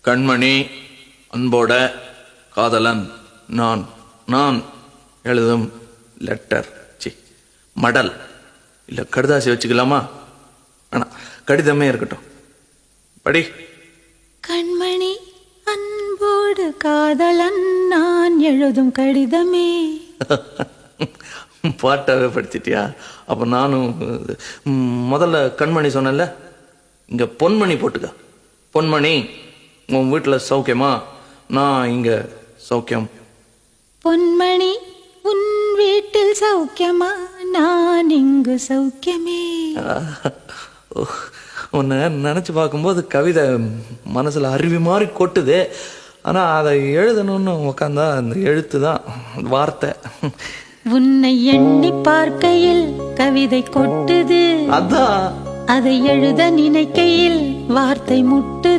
கண்மணி அன்போட காதலன் நான் நான் எழுதும் லெட்டர் சி மடல் இல்லை கடுதாசி வச்சுக்கலாமா? வேணாம், கடிதமே இருக்கட்டும். படி. கண்மணி அன்போடு காதலன் நான் எழுதும் கடிதமே. பாட்டாவே படிச்சிட்டியா? அப்போ நானும் முதல்ல கண்மணி சொன்னேன்ல, இங்கே பொன்மணி போட்டுக்க. பொன்மணி, உன் வீட்டில் சௌக்கியமா? நான் இங்கே சௌக்கியம். பொன்மணி, உன் வீட்டில் சௌக்கியமா? நான் இங்கு சௌக்கியமே. உன்னை நினச்சி பார்க்கும்போது கவிதை மனசில் அருவி மாதிரி கொட்டுது. ஆனால் அதை எழுதணும்னு உக்காந்தா அந்த எழுத்து தான் வார்த்தை. உன்னை எண்ணி பார்க்கையில் கவிதை கொட்டுது, அதான் அதை எழுத நினைக்கையில் வார்த்தை முட்டுது.